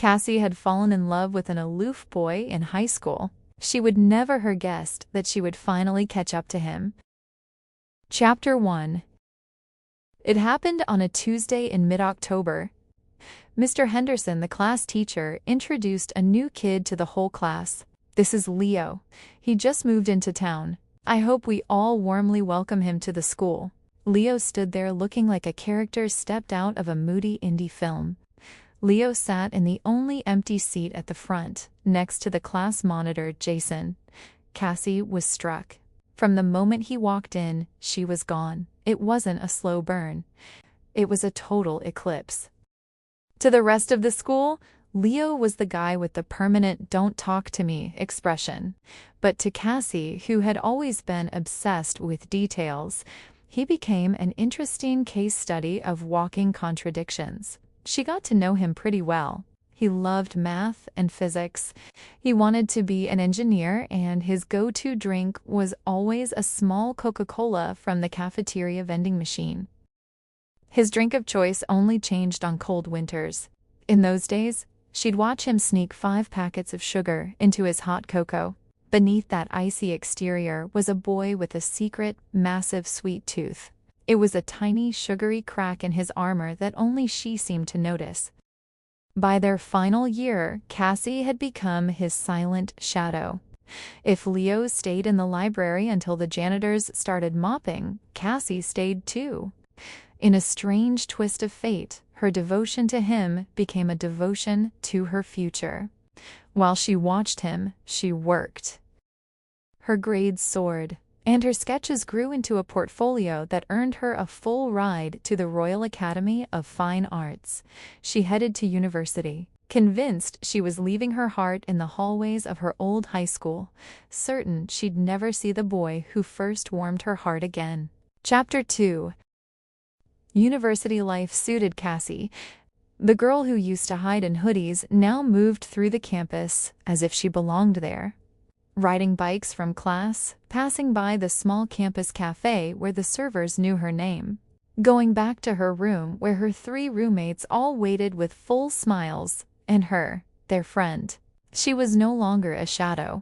Cassie had fallen in love with an aloof boy in high school. She would never have guessed that she would finally catch up to him. Chapter 1. It happened on a Tuesday in mid-October. Mr. Henderson, the class teacher, introduced a new kid to the whole class. This is Leo. He just moved into town. I hope we all warmly welcome him to the school. Leo stood there looking like a character stepped out of a moody indie film. Leo sat in the only empty seat at the front, next to the class monitor, Jason. Cassie was struck. From the moment he walked in, she was gone. It wasn't a slow burn. It was a total eclipse. To the rest of the school, Leo was the guy with the permanent "don't talk to me" expression. But to Cassie, who had always been obsessed with details, he became an interesting case study of walking contradictions. She got to know him pretty well. He loved math and physics. He wanted to be an engineer, and his go-to drink was always a small Coca-Cola from the cafeteria vending machine. His drink of choice only changed on cold winters. In those days, she'd watch him sneak 5 packets of sugar into his hot cocoa. Beneath that icy exterior was a boy with a secret, massive sweet tooth. It was a tiny, sugary crack in his armor that only she seemed to notice. By their final year, Cassie had become his silent shadow. If Leo stayed in the library until the janitors started mopping, Cassie stayed too. In a strange twist of fate, her devotion to him became a devotion to her future. While she watched him, she worked. Her grades soared, and her sketches grew into a portfolio that earned her a full ride to the Royal Academy of Fine Arts. She headed to university, convinced she was leaving her heart in the hallways of her old high school, certain she'd never see the boy who first warmed her heart again. Chapter 2. University life suited Cassie. The girl who used to hide in hoodies now moved through the campus as if she belonged there. Riding bikes from class, passing by the small campus cafe where the servers knew her name. Going back to her room where her 3 roommates all waited with full smiles, and her, their friend. She was no longer a shadow.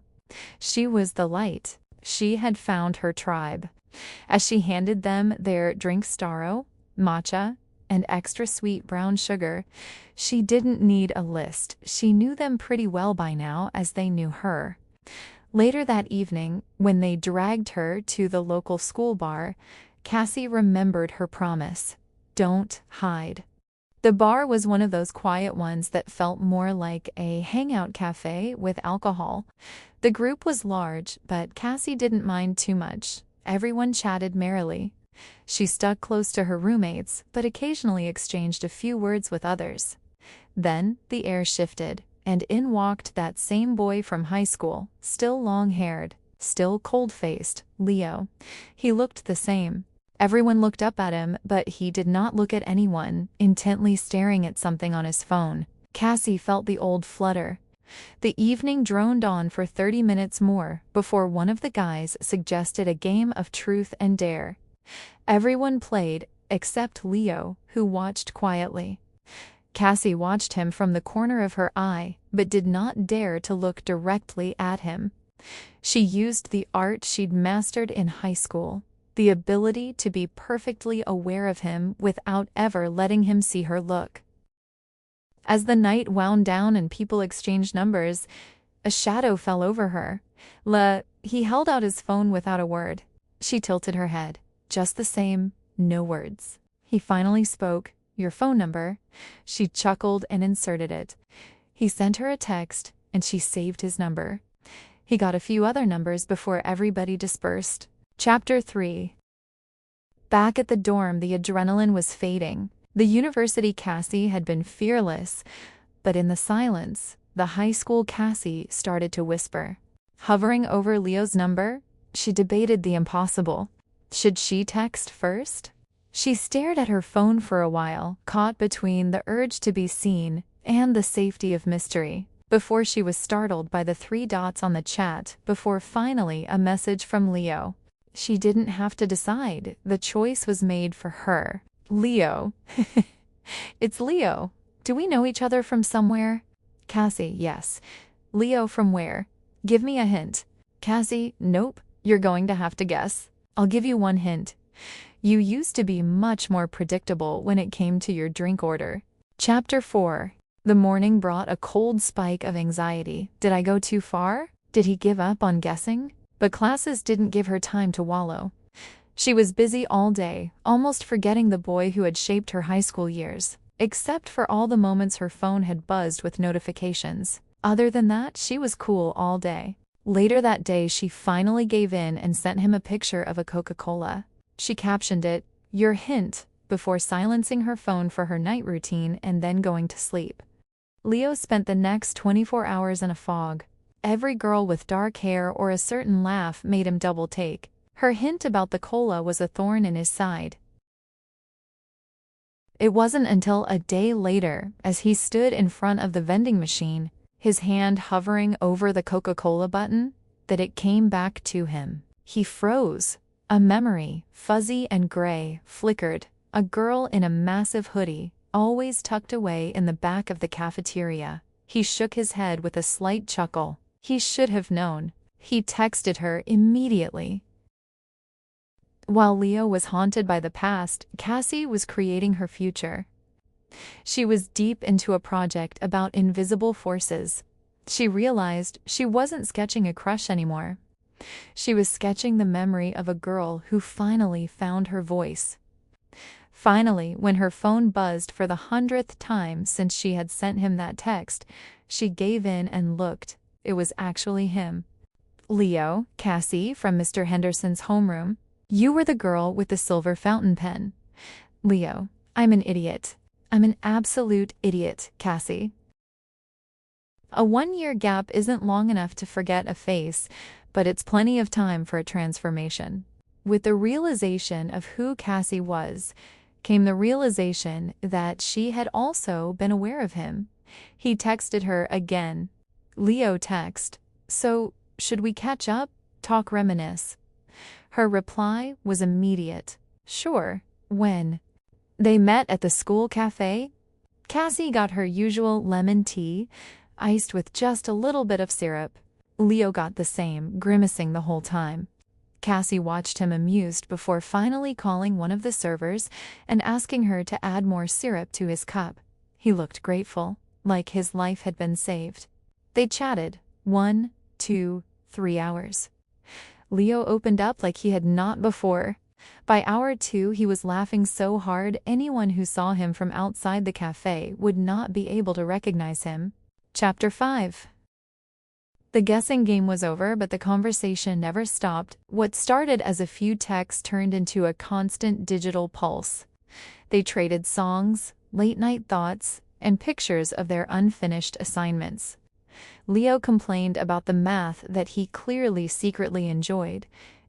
She was the light. She had found her tribe. As she handed them their drink Staro, matcha, and extra sweet brown sugar, she didn't need a list. She knew them pretty well by now, as they knew her. Later that evening, when they dragged her to the local school bar, Cassie remembered her promise. Don't hide. The bar was one of those quiet ones that felt more like a hangout cafe with alcohol. The group was large, but Cassie didn't mind too much. Everyone chatted merrily. She stuck close to her roommates, but occasionally exchanged a few words with others. Then the air shifted, and in walked that same boy from high school, still long-haired, still cold-faced, Leo. He looked the same. Everyone looked up at him, but he did not look at anyone, intently staring at something on his phone. Cassie felt the old flutter. The evening droned on for 30 minutes more before one of the guys suggested a game of truth and dare. Everyone played, except Leo, who watched quietly. Cassie watched him from the corner of her eye, but did not dare to look directly at him. She used the art she'd mastered in high school, the ability to be perfectly aware of him without ever letting him see her look. As the night wound down and people exchanged numbers, a shadow fell over her. He held out his phone without a word. She tilted her head. Just the same, no words. He finally spoke. Your phone number. She chuckled and inserted it. He sent her a text, and she saved his number. He got a few other numbers before everybody dispersed. Chapter 3. Back at the dorm, the adrenaline was fading. The university Cassie had been fearless, but in the silence, the high school Cassie started to whisper. Hovering over Leo's number, she debated the impossible. Should she text first? She stared at her phone for a while, caught between the urge to be seen and the safety of mystery, before she was startled by the 3 dots on the chat, before finally a message from Leo. She didn't have to decide. The choice was made for her. Leo. It's Leo. Do we know each other from somewhere? Cassie, yes. Leo, from where? Give me a hint. Cassie, nope, you're going to have to guess. I'll give you one hint. You used to be much more predictable when it came to your drink order. Chapter 4. The morning brought a cold spike of anxiety. Did I go too far? Did he give up on guessing? But classes didn't give her time to wallow. She was busy all day, almost forgetting the boy who had shaped her high school years, except for all the moments her phone had buzzed with notifications. Other than that, she was cool all day. Later that day, she finally gave in and sent him a picture of a Coca-Cola. She captioned it, "Your hint," before silencing her phone for her night routine and then going to sleep. Leo spent the next 24 hours in a fog. Every girl with dark hair or a certain laugh made him double take. Her hint about the cola was a thorn in his side. It wasn't until a day later, as he stood in front of the vending machine, his hand hovering over the Coca-Cola button, that it came back to him. He froze. A memory, fuzzy and gray, flickered. A girl in a massive hoodie, always tucked away in the back of the cafeteria. He shook his head with a slight chuckle. He should have known. He texted her immediately. While Leo was haunted by the past, Cassie was creating her future. She was deep into a project about invisible forces. She realized she wasn't sketching a crush anymore. She was sketching the memory of a girl who finally found her voice. Finally, when her phone buzzed for the 100th time since she had sent him that text, she gave in and looked. It was actually him. "Leo, Cassie from Mr. Henderson's homeroom. You were the girl with the silver fountain pen." "Leo, I'm an idiot. I'm an absolute idiot, Cassie." A 1-year gap isn't long enough to forget a face, but it's plenty of time for a transformation. With the realization of who Cassie was, came the realization that she had also been aware of him. He texted her again. Leo text, "So, should we catch up, talk, reminisce?" Her reply was immediate. "Sure, when?" They met at the school cafe. Cassie got her usual lemon tea, iced with just a little bit of syrup. Leo got the same, grimacing the whole time. Cassie watched him amused before finally calling one of the servers and asking her to add more syrup to his cup. He looked grateful, like his life had been saved. They chatted 1, 2, 3 hours. Leo opened up like he had not before. By hour 2, he was laughing so hard anyone who saw him from outside the cafe would not be able to recognize him. Chapter 5. The guessing game was over, but the conversation never stopped. What started as a few texts turned into a constant digital pulse. They traded songs, late-night thoughts, and pictures of their unfinished assignments. Leo complained about the math that he clearly secretly enjoyed,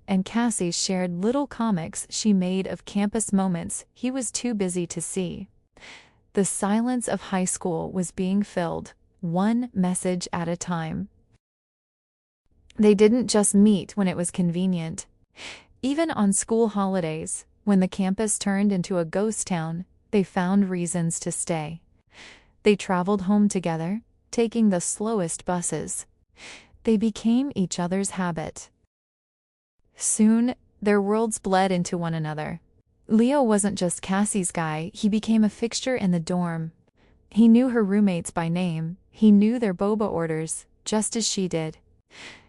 and Cassie shared little comics she made of campus moments he was too busy to see. The silence of high school was being filled, one message at a time. They didn't just meet when it was convenient. Even on school holidays, when the campus turned into a ghost town, they found reasons to stay. They traveled home together, taking the slowest buses. They became each other's habit. Soon, their worlds bled into one another. Leo wasn't just Cassie's guy, he became a fixture in the dorm. He knew her roommates by name, he knew their boba orders, just as she did.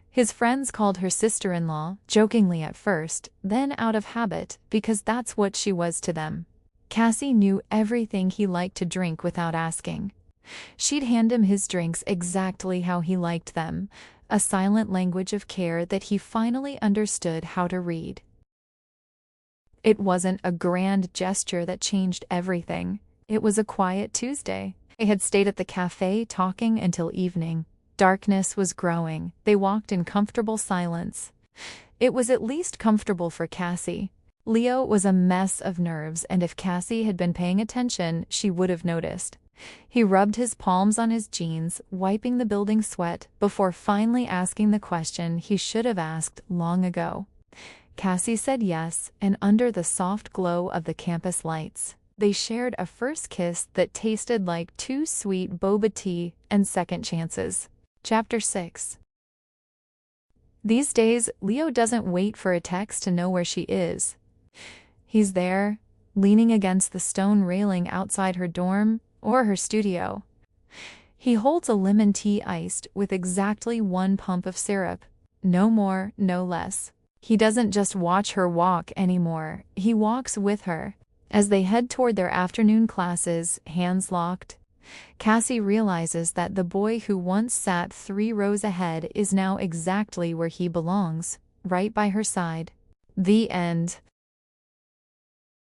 His friends called her sister-in-law, jokingly at first, then out of habit, because that's what she was to them. Cassie knew everything he liked to drink without asking. She'd hand him his drinks exactly how he liked them, a silent language of care that he finally understood how to read. It wasn't a grand gesture that changed everything. It was a quiet Tuesday. They had stayed at the cafe talking until evening. Darkness was growing. They walked in comfortable silence. It was at least comfortable for Cassie. Leo was a mess of nerves, and if Cassie had been paying attention, she would have noticed. He rubbed his palms on his jeans, wiping the building sweat, before finally asking the question he should have asked long ago. Cassie said yes, and under the soft glow of the campus lights, they shared a first kiss that tasted like too sweet boba tea and second chances. Chapter 6. These days, Leo doesn't wait for a text to know where she is. He's there, leaning against the stone railing outside her dorm or her studio. He holds a lemon tea iced with exactly 1 pump of syrup. No more, no less. He doesn't just watch her walk anymore, he walks with her. As they head toward their afternoon classes, hands locked, Cassie realizes that the boy who once sat 3 rows ahead is now exactly where he belongs, right by her side. The end.